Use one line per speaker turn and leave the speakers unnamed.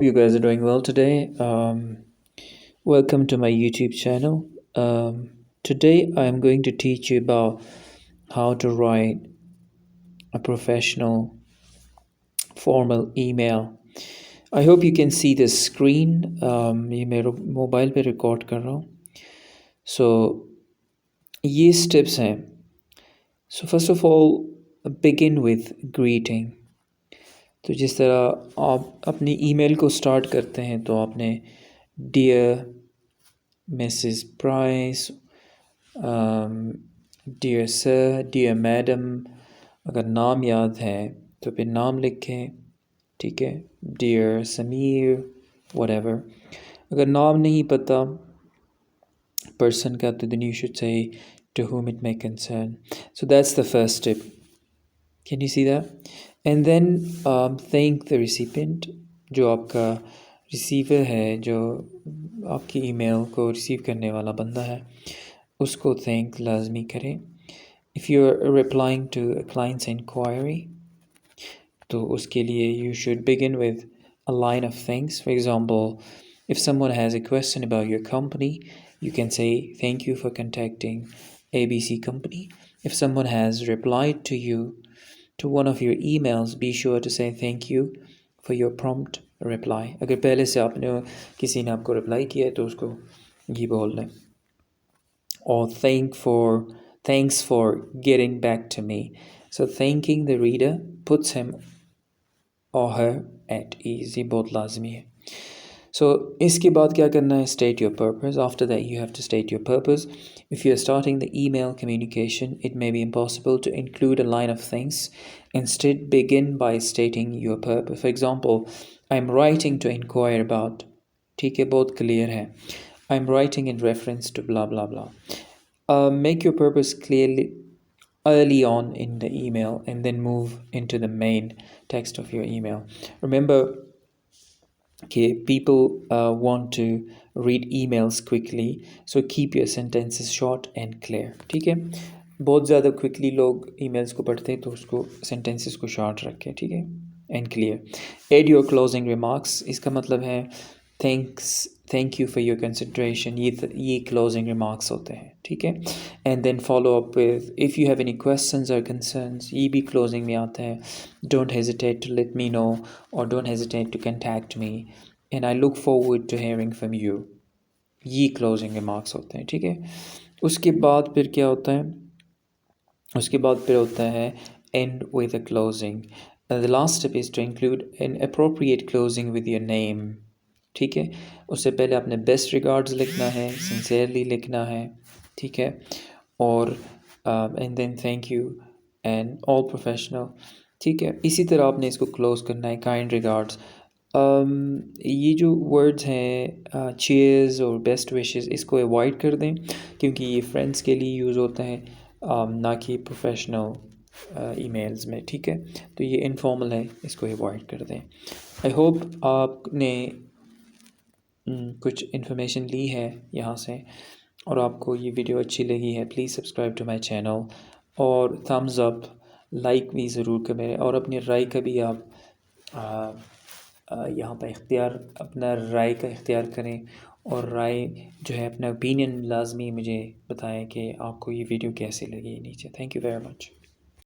You guys are doing well today. Welcome to my YouTube channel. Today I am going to teach you about how to write a professional formal email. I hope you can see the screen. ये मेरे mobile पे record कर रहा हूँ. So ये steps हैं. So first of all, begin with greeting. तो जिस तरह आप अपनी ईमेल को स्टार्ट करते हैं तो आपने dear Mrs Price, dear sir, dear madam, अगर नाम याद है तो फिर नाम लिखें, ठीक है. Dear Sameer, whatever. अगर नाम नहीं पता पर्सन का तो then you should say to whom it may concern. So that's the first step. Can you see that? And then thank the recipient. जो आपका रिसीवर है, जो आपकी ईमेल को रिसीव करने वाला बंदा है, उसको थैंक लाजमी करें. If you are replying to a client's inquiry तो उसके लिए you should begin with a line of thanks. For example, if someone has a question about your company, you can say thank you for contacting ABC company. If someone has replied to you to one of your emails, be sure to say thank you for your prompt reply. अगर पहले से आपने किसी ने आपको reply किया है तो उसको ये बोल लें. Or thanks for getting back to me. So thanking the reader puts him or her at ease. ये बहुत लाजमी है. So इसके बाद क्या करना है? State your purpose. After that you have to state your purpose. If you are starting the email communication, it may be impossible to include a line of thanks. Instead, begin by stating your purpose. For example, I'm writing to inquire about. ठीक है, बहुत clear है. I'm writing in reference to blah blah blah. Make your purpose clearly early on in the email and then move into the main text of your email. Remember, okay, people want to read emails quickly, so keep your sentences short and clear. ठीक है, बहुत ज़्यादा quickly लोग emails को पढ़ते हैं तो उसको sentences को short रखें, ठीक है, and clear. Add your closing remarks. इसका मतलब है thank you for your consideration. ये closing remarks होते हैं, ठीक है. And then follow up with if you have any questions or concerns. ये भी closing में आता है. Don't hesitate to let me know or don't hesitate to contact me. And I look forward to hearing from you. ये closing remarks होते हैं, ठीक है. उसके बाद फिर क्या होता है? उसके बाद फिर होता है end with a closing. The last step is to include an appropriate closing with your name. ठीक है, उससे पहले आपने बेस्ट रिगार्ड्स लिखना है, सिंसियरली लिखना है, ठीक है, और and then thank you and all professional, ठीक है. इसी तरह आपने इसको क्लोज करना है, काइंड रिगार्ड्स. ये जो वर्ड्स हैं चीयर्स और बेस्ट विशेस, इसको अवॉइड कर दें क्योंकि ये फ्रेंड्स के लिए यूज़ होता है, ना कि प्रोफेशनल ईमेल्स में, ठीक है. तो ये इनफॉर्मल है, इसको अवॉइड कर दें. आई होप आपने कुछ इन्फॉर्मेशन ली है यहाँ से और आपको ये वीडियो अच्छी लगी है. Please subscribe to my channel और थम्स अप, लाइक भी ज़रूर करें और अपनी राय का भी आप यहाँ पर अपना राय का इख्तियार करें और राय जो है अपना ओपिनियन लाजमी मुझे बताएं कि आपको ये वीडियो कैसे लगी नीचे. Thank you very much.